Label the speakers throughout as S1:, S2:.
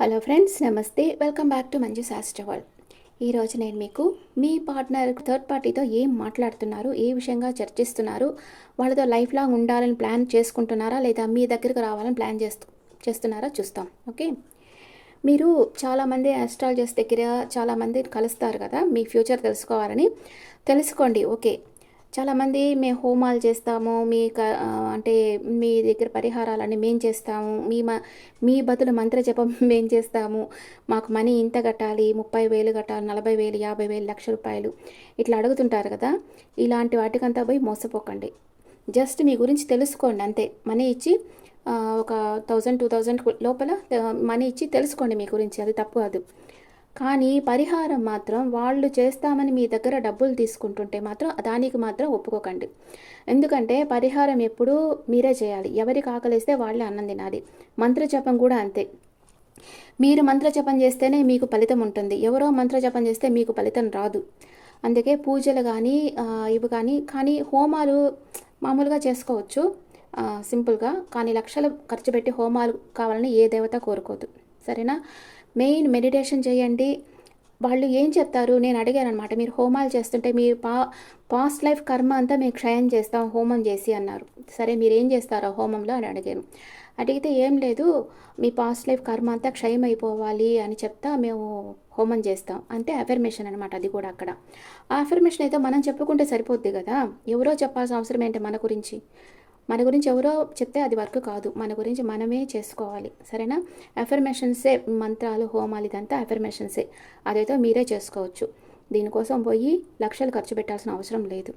S1: Hello friends, నమస్తే. Welcome back to Manju శాస్త్ర world. ఈరోజు నేను మీకు మీ పార్ట్నర్ థర్డ్ పార్టీతో ఏం మాట్లాడుతున్నారు, ఏ విషయంగా చర్చిస్తున్నారు, వాళ్ళతో లైఫ్ లాంగ్ ఉండాలని ప్లాన్ చేసుకుంటున్నారా లేదా మీ దగ్గరకు రావాలని ప్లాన్ చేస్తున్నారా చూస్తాం. ఓకే, మీరు చాలామంది ఆస్ట్రాలజర్స్ దగ్గర చాలామంది కలుస్తారు కదా, మీ ఫ్యూచర్ తెలుసుకోవాలని. తెలుసుకోండి. ఓకే, చాలామంది మేము హోమాలు చేస్తాము, అంటే మీ దగ్గర పరిహారాలన్నీ మేము చేస్తాము, మీ బదులు మంత్రజపం మేము చేస్తాము, మాకు మనీ ఇంత కట్టాలి, 30,000 కట్టాలి, 40,000, 50,000, ₹1,00,000 ఇట్లా అడుగుతుంటారు కదా. ఇలాంటి వాటికంతా పోయి మోసపోకండి. జస్ట్ మీ గురించి తెలుసుకోండి అంతే. మనీ ఇచ్చి ఒక 1,000, 2,000 లోపల మనీ ఇచ్చి తెలుసుకోండి మీ గురించి, అది తప్పు కాదు. కానీ పరిహారం మాత్రం వాళ్ళు చేస్తామని మీ దగ్గర డబ్బులు తీసుకుంటుంటే మాత్రం దానికి మాత్రం ఒప్పుకోకండి. ఎందుకంటే పరిహారం ఎప్పుడూ మీరే చేయాలి. ఎవరికి ఆకలిస్తే వాళ్ళే అన్నం తినాలి. మంత్రజపం కూడా అంతే. మీరు మంత్రజపం చేస్తేనే మీకు ఫలితం ఉంటుంది. ఎవరో మంత్రజపం చేస్తే మీకు ఫలితం రాదు. అందుకే పూజలు కానీ ఇవి కానీ హోమాలు మామూలుగా చేసుకోవచ్చు సింపుల్గా. కానీ లక్షలు ఖర్చు పెట్టి హోమాలు కావాలని ఏ దేవత కోరుకోదు. సరేనా? మెయిన్ మెడిటేషన్ చేయండి. వాళ్ళు ఏం చెప్తారు, నేను అడిగాను అనమాట. మీరు హోమాలు చేస్తుంటే మీ పాస్ట్ లైఫ్ కర్మ అంతా మేము క్షయం చేస్తాం హోమం చేసి అన్నారు. సరే, మీరు ఏం చేస్తారో హోమంలో అని అడిగాను. అడిగితే ఏం లేదు, మీ పాస్ట్ లైఫ్ కర్మ అంతా క్షయం అయిపోవాలి అని చెప్తా మేము హోమం చేస్తాం. అంటే అఫర్మేషన్ అనమాట. అది కూడా అక్కడ ఆ అఫర్మేషన్ అయితే మనం చెప్పుకుంటే సరిపోద్ది కదా. ఎవరో చెప్పాల్సిన అవసరం ఏంటి? మన గురించి ఎవరో చెప్తే అది వర్క్ కాదు. మన గురించి మనమే చేసుకోవాలి. సరేనా? అఫర్మేషన్సే మంత్రాలు, హోమాలు, ఇదంతా అఫర్మేషన్సే. అదైతే మీరే చేసుకోవచ్చు. దీనికోసం పోయి లక్షలు ఖర్చు పెట్టాల్సిన అవసరం లేదు.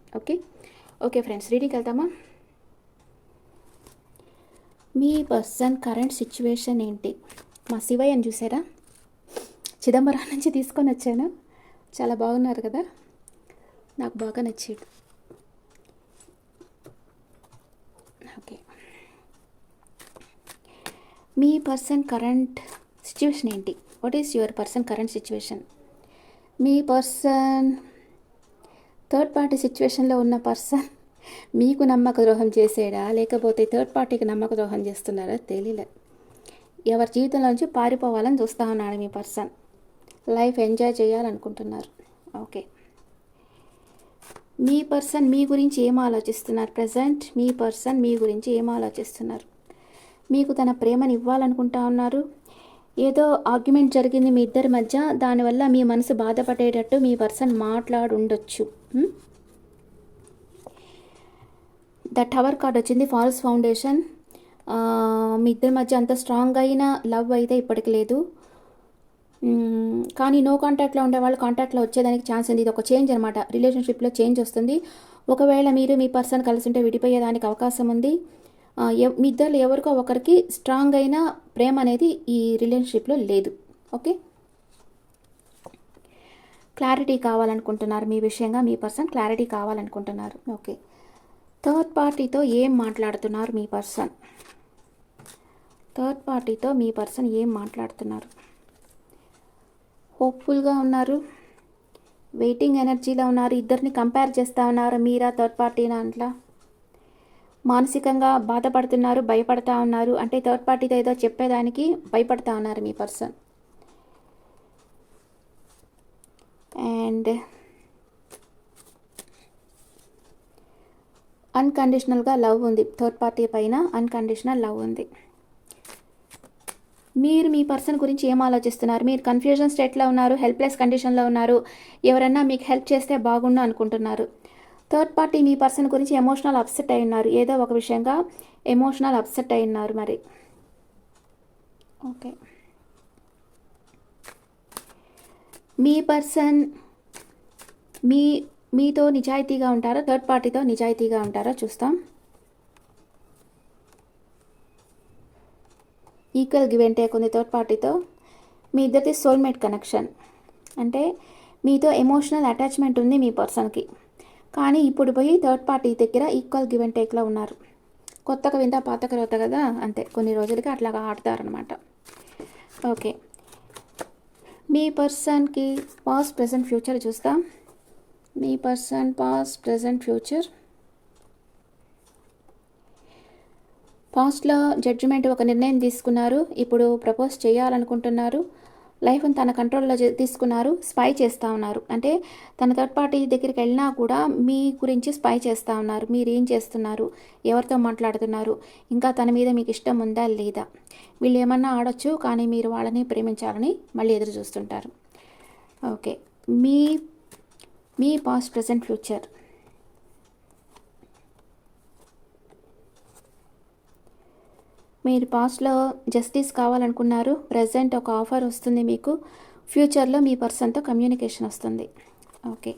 S1: ఓకే ఫ్రెండ్స్, రీడింగ్కి వెళ్తామా? మీ పర్సన్ కరెంట్ సిచ్యువేషన్ ఏంటి? మా శివయ్యని చూసారా? చిదంబరం నుంచి తీసుకొని వచ్చాను. చాలా బాగున్నారు కదా, నాకు బాగా నచ్చాడు. ఓకే, మీ పర్సన్ కరెంట్ సిచ్యువేషన్ ఏంటి? What is your person current situation? Me person third party సిచ్యువేషన్లో ఉన్న పర్సన్ మీకు నమ్మక ద్రోహం చేసేడా లేకపోతే థర్డ్ పార్టీకి నమ్మక ద్రోహం చేస్తున్నారా తెలియలే. ఎవరి జీవితంలోంచి పారిపోవాలని చూస్తూ ఉన్నాడు మీ పర్సన్. లైఫ్ ఎంజాయ్ చేయాలనుకుంటున్నారు. ఓకే, మీ పర్సన్ మీ గురించి ఏం ఆలోచిస్తున్నారు? ప్రజెంట్ మీ పర్సన్ మీ గురించి ఏం ఆలోచిస్తున్నారు? మీకు తన ప్రేమను ఇవ్వాలనుకుంటా ఉన్నారు. ఏదో ఆర్గ్యుమెంట్ జరిగింది మీ ఇద్దరి మధ్య, దానివల్ల మీ మనసు బాధపడేటట్టు మీ పర్సన్ మాట్లాడుండొచ్చు. ద టవర్ కార్డ్ వచ్చింది, ఫాల్స్ ఫౌండేషన్. మీ ఇద్దరి మధ్య అంత స్ట్రాంగ్ అయిన లవ్ అయితే ఇప్పటికి లేదు. కానీ నో కాంటాక్ట్లో ఉండేవాళ్ళు కాంటాక్ట్లో వచ్చేదానికి ఛాన్స్ ఉంది. ఇది ఒక చేంజ్ అనమాట. రిలేషన్షిప్లో చేంజ్ వస్తుంది. ఒకవేళ మీరు మీ పర్సన్ కలిసి ఉంటే విడిపోయేదానికి అవకాశం ఉంది. మీ ఇద్దరు ఎవరికో ఒకరికి స్ట్రాంగ్ అయిన ప్రేమ అనేది ఈ రిలేషన్షిప్లో లేదు. ఓకే, క్లారిటీ కావాలనుకుంటున్నారు మీ విషయంగా. మీ పర్సన్ క్లారిటీ కావాలనుకుంటున్నారు. ఓకే, థర్డ్ పార్టీతో ఏం మాట్లాడుతున్నారు మీ పర్సన్? థర్డ్ పార్టీతో మీ పర్సన్ ఏం మాట్లాడుతున్నారు? హోప్ఫుల్గా ఉన్నారు, వెయిటింగ్ ఎనర్జీలో ఉన్నారు. ఇద్దరిని కంపేర్ చేస్తూ ఉన్నారు. మీరా థర్డ్ పార్టీ దాంట్లో మానసికంగా బాధపడుతున్నారు, భయపడతా ఉన్నారు. అంటే థర్డ్ పార్టీతో ఏదో చెప్పేదానికి భయపడతా ఉన్నారు మీ పర్సన్. అండ్ అన్కండిషనల్గా లవ్ ఉంది. థర్డ్ పార్టీ పైన అన్కండిషనల్ లవ్ ఉంది. మీరు మీ పర్సన్ గురించి ఏం ఆలోచిస్తున్నారు? మీరు కన్ఫ్యూజన్ స్టేట్లో ఉన్నారు, హెల్ప్లెస్ కండిషన్లో ఉన్నారు. ఎవరన్నా మీకు హెల్ప్ చేస్తే బాగుండు అనుకుంటున్నారు. థర్డ్ పార్టీ మీ పర్సన్ గురించి ఎమోషనల్ అప్సెట్ అయి ఉన్నారు. ఏదో ఒక విషయంగా ఎమోషనల్ అప్సెట్ అయి ఉన్నారు మరి. ఓకే, మీ పర్సన్ మీతో నిజాయితీగా ఉంటారా, థర్డ్ పార్టీతో నిజాయితీగా ఉంటారా చూస్తాం. ఈక్వల్ గివ్ అండ్ టేక్ ఉంది థర్డ్ పార్టీతో. మీ ఇద్దరిది సోల్మేట్ కనెక్షన్. అంటే మీతో ఎమోషనల్ అటాచ్మెంట్ ఉంది మీ పర్సన్కి. కానీ ఇప్పుడు పోయి థర్డ్ పార్టీ దగ్గర ఈక్వల్ గివ్ అండ్ టేక్లో ఉన్నారు. కొత్తగా వింత పాతక రొత్త కదా, అంతే. కొన్ని రోజులకి అట్లాగా ఆడతారనమాట. ఓకే, మీ పర్సన్కి పాస్ట్ ప్రెజెంట్ ఫ్యూచర్ చూస్తాం. మీ పర్సన్ పాస్ట్ ప్రెజెంట్ ఫ్యూచర్. పాస్ట్‌లో జడ్జిమెంట్ ఒక నిర్ణయం తీసుకున్నారు. ఇప్పుడు ప్రపోజ్ చేయాలనుకుంటున్నారు. లైఫ్‌ని తన కంట్రోల్‌లో తీసుకున్నారు. స్పై చేస్తా ఉన్నారు. అంటే తన థర్డ్ పార్టీ దగ్గరికి వెళ్ళినా కూడా మీ గురించి స్పై చేస్తా ఉన్నారు. మీరేం చేస్తున్నారు? ఎవరితో మాట్లాడుతున్నారు? ఇంకా తన మీద మీకు ఇష్టం ఉందా లేదా? వీళ్ళు ఏమన్నా ఆడొచ్చు, కానీ మీరు వాళ్ళని ప్రేమించాలని మళ్ళీ ఎదురు చూస్తుంటారు. ఓకే. మీ మీ పాస్ట్, ప్రెజెంట్, ఫ్యూచర్. మీరు పాస్ట్‌లో జస్టిస్ కావాలనుకున్నారు. ప్రెజెంట్ ఒక ఆఫర్ వస్తుంది మీకు. ఫ్యూచర్‌లో మీ పర్సన్‌తో కమ్యూనికేషన్ వస్తుంది. ఓకే.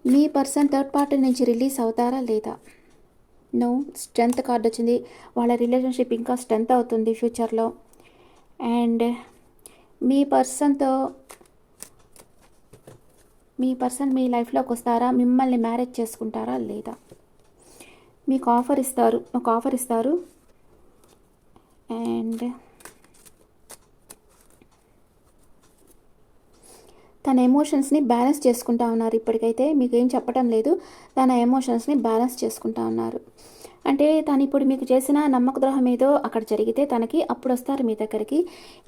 S1: మీ పర్సన్ థర్డ్ పార్టీ నుంచి రిలీజ్ అవుతారా లేదా? నో. స్ట్రెంత్ కార్డ్ వచ్చింది. వాళ్ళ రిలేషన్షిప్ ఇంకా స్ట్రెంత్ అవుతుంది ఫ్యూచర్లో. అండ్ మీ పర్సన్ మీ లైఫ్లోకి వస్తారా? మిమ్మల్ని మ్యారేజ్ చేసుకుంటారా లేదా? మీకు ఒక ఆఫర్ ఇస్తారు. అండ్ తన ఎమోషన్స్ని బ్యాలెన్స్ చేసుకుంటా ఉన్నారు. ఇప్పటికైతే మీకు ఏం చెప్పడం లేదు. తన ఎమోషన్స్ని బ్యాలెన్స్ చేసుకుంటా ఉన్నారు. అంటే తను ఇప్పుడు మీకు చేసిన నమ్మక ద్రోహం ఏదో అక్కడ జరిగితే తనకి అప్పుడు వస్తారు మీ దగ్గరికి.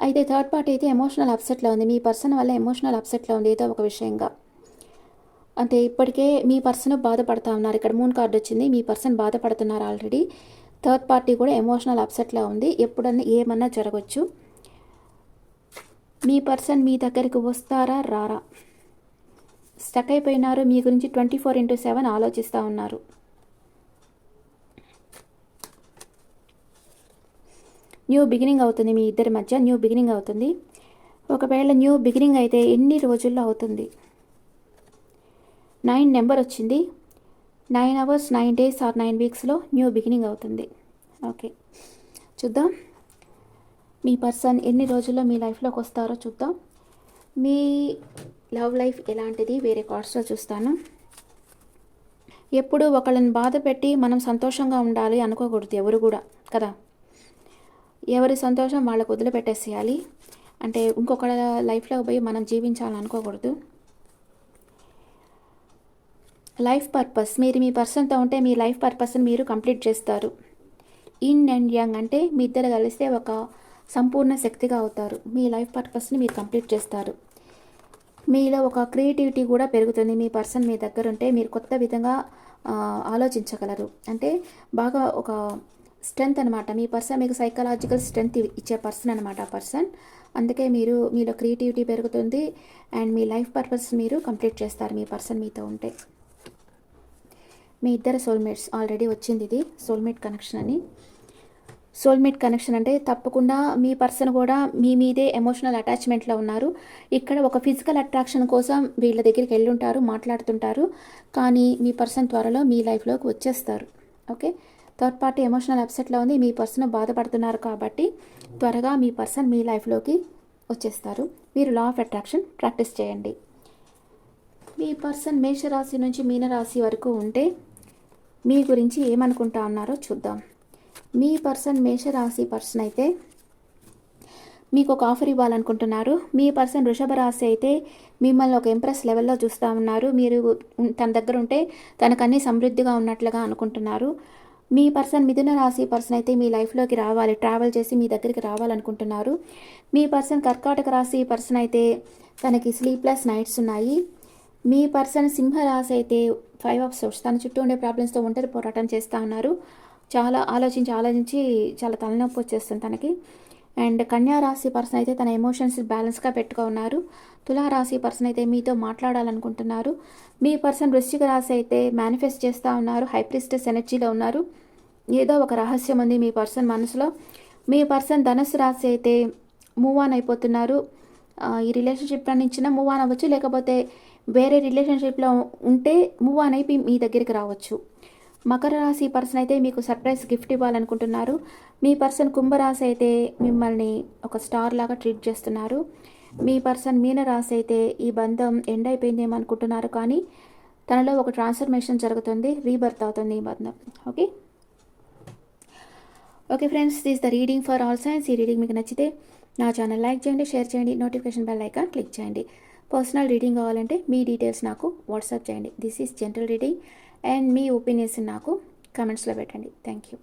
S1: అయితే థర్డ్ పార్టీ అయితే ఎమోషనల్ అప్సెట్లో ఉంది. మీ పర్సన్ వల్ల ఎమోషనల్ అప్సెట్లో ఉంది ఏదో ఒక విషయంగా. అంటే ఇప్పటికే మీ పర్సన్ బాధపడుతూ ఉన్నారు. ఇక్కడ మూన్ కార్డు వచ్చింది. మీ పర్సన్ బాధపడుతున్నారు ఆల్రెడీ. థర్డ్ పార్టీ కూడా ఎమోషనల్ అప్సెట్లో ఉంది. ఎప్పుడన్నా ఏమన్నా జరగచ్చు. మీ పర్సన్ మీ దగ్గరికి వస్తారా రారా? స్టక్ అయిపోయినారు. మీ గురించి 24/7 ఆలోచిస్తూ ఉన్నారు. న్యూ బిగినింగ్ అవుతుంది. మీ ఇద్దరి మధ్య న్యూ బిగినింగ్ అవుతుంది. ఒకవేళ న్యూ బిగినింగ్ అయితే ఎన్ని రోజుల్లో అవుతుంది? 9 నెంబర్ వచ్చింది. 9 hours, 9 days ఆర్ 9 weeksలో న్యూ బిగినింగ్ అవుతుంది. ఓకే, చూద్దాం మీ పర్సన్ ఎన్ని రోజుల్లో మీ లైఫ్లోకి వస్తారో చూద్దాం. మీ లవ్ లైఫ్ ఎలాంటిది వేరే కార్డ్స్లో చూస్తాను. ఎప్పుడు ఒకళ్ళని బాధ పెట్టి మనం సంతోషంగా ఉండాలి అనుకోకూడదు ఎవరు కూడా కదా. ఎవరి సంతోషం వాళ్ళకు వదిలిపెట్టేసేయాలి. అంటే ఇంకొకళ్ళ లైఫ్లో పోయి మనం జీవించాలని అనుకోకూడదు. లైఫ్ పర్పస్, మీరు మీ పర్సన్తో ఉంటే మీ లైఫ్ పర్పస్ని మీరు కంప్లీట్ చేస్తారు. ఇన్ అండ్ యంగ్ అంటే మీ ఇద్దరు కలిస్తే ఒక సంపూర్ణ శక్తిగా అవుతారు. మీ లైఫ్ పర్పస్ని మీరు కంప్లీట్ చేస్తారు. మీలో ఒక క్రియేటివిటీ కూడా పెరుగుతుంది. మీ పర్సన్ మీ దగ్గర ఉంటే మీరు కొత్త విధంగా ఆలోచించగలరు. అంటే బాగా ఒక స్ట్రెంగ్త్ అనమాట. మీ పర్సన్ మీకు సైకలాజికల్ స్ట్రెంగ్త్ ఇచ్చే పర్సన్ అనమాట పర్సన్. అందుకే మీలో క్రియేటివిటీ పెరుగుతుంది అండ్ మీ లైఫ్ పర్పస్ మీరు కంప్లీట్ చేస్తారు మీ పర్సన్ మీతో ఉంటే. మీ ఇద్దరు సోల్మేట్స్ ఆల్రెడీ వచ్చింది. ఇది సోల్మేట్ కనెక్షన్ అని. సోల్మేట్ కనెక్షన్ అంటే తప్పకుండా మీ పర్సన్ కూడా మీ మీదే ఎమోషనల్ అటాచ్మెంట్లో ఉన్నారు. ఇక్కడ ఒక ఫిజికల్ అట్రాక్షన్ కోసం వీళ్ళ దగ్గరికి వెళ్ళుంటారు, మాట్లాడుతుంటారు. కానీ మీ పర్సన్ త్వరలో మీ లైఫ్లోకి వచ్చేస్తారు. ఓకే, థర్డ్ పార్టీ ఎమోషనల్ అప్సెట్లో ఉంది. మీ పర్సన్ బాధపడుతున్నారు కాబట్టి త్వరగా మీ పర్సన్ మీ లైఫ్లోకి వచ్చేస్తారు. మీరు లా ఆఫ్ అట్రాక్షన్ ప్రాక్టీస్ చేయండి. మీ పర్సన్ మేషరాశి నుంచి మీనరాశి వరకు ఉంటే మీ గురించి ఏమనుకుంటా ఉన్నారో చూద్దాం. మీ పర్సన్ మేషరాశి పర్సన్ అయితే మీకు ఒక ఆఫర్ ఇవ్వాలనుకుంటున్నారు. మీ పర్సన్ వృషభ రాశి అయితే మిమ్మల్ని ఒక ఇంప్రెస్ లెవెల్లో చూస్తూ ఉన్నారు. మీరు తన దగ్గర ఉంటే తనకన్నీ సమృద్ధిగా ఉన్నట్లుగా అనుకుంటున్నారు. మీ పర్సన్ మిథున రాశి పర్సన్ అయితే మీ లైఫ్లోకి రావాలి, ట్రావెల్ చేసి మీ దగ్గరికి రావాలనుకుంటున్నారు. మీ పర్సన్ కర్కాటక రాశి పర్సన్ అయితే తనకి స్లీప్లెస్ నైట్స్ ఉన్నాయి. మీ పర్సన్ సింహరాశి అయితే 5 of Swords, తన చుట్టూ ఉండే ప్రాబ్లమ్స్తో ఒంటరి పోరాటం చేస్తూ ఉన్నారు. చాలా ఆలోచించి చాలా తలనొప్పి వచ్చేస్తుంది తనకి. అండ్ కన్యా రాశి పర్సన్ అయితే తన ఎమోషన్స్ బ్యాలెన్స్గా పెట్టుకున్నారు. తులారాశి పర్సన్ అయితే మీతో మాట్లాడాలనుకుంటున్నారు. మీ పర్సన్ వృశ్చిక రాశి అయితే మేనిఫెస్ట్ చేస్తూ ఉన్నారు. హై ప్రిస్టెస్ ఎనర్జీలో ఉన్నారు. ఏదో ఒక రహస్యం ఉంది మీ పర్సన్ మనసులో. మీ పర్సన్ ధనుసు రాశి అయితే మూవ్ ఆన్ అయిపోతున్నారు. ఈ రిలేషన్షిప్ నుంచి మూవ్ ఆన్ అవ్వచ్చు, లేకపోతే వేరే రిలేషన్షిప్లో ఉంటే మూవ్ ఆన్ అయిపోయి మీ దగ్గరికి రావచ్చు. మకర రాశి పర్సన్ అయితే మీకు సర్ప్రైజ్ గిఫ్ట్ ఇవ్వాలనుకుంటున్నారు. మీ పర్సన్ కుంభరాశి అయితే మిమ్మల్ని ఒక స్టార్ లాగా ట్రీట్ చేస్తున్నారు. మీ పర్సన్ మీనరాశి అయితే ఈ బంధం ఎండ్ అయిపోయిందేమో అనుకుంటున్నారు, కానీ తనలో ఒక ట్రాన్స్ఫర్మేషన్ జరుగుతుంది, రీబర్త్ అవుతుంది ఈ బంధం. Okay friends, this the reading for all science. ఈ రీడింగ్ మీకు నచ్చితే నా ఛానల్ లైక్ చేయండి, షేర్ చేయండి, నోటిఫికేషన్ బెల్ ఐకాన్ క్లిక్ చేయండి. పర్సనల్ రీడింగ్ కావాలంటే మీ డీటెయిల్స్ నాకు వాట్సాప్ చేయండి. This is general reading and me opinions నాకు కమెంట్స్లో పెట్టండి. Thank you.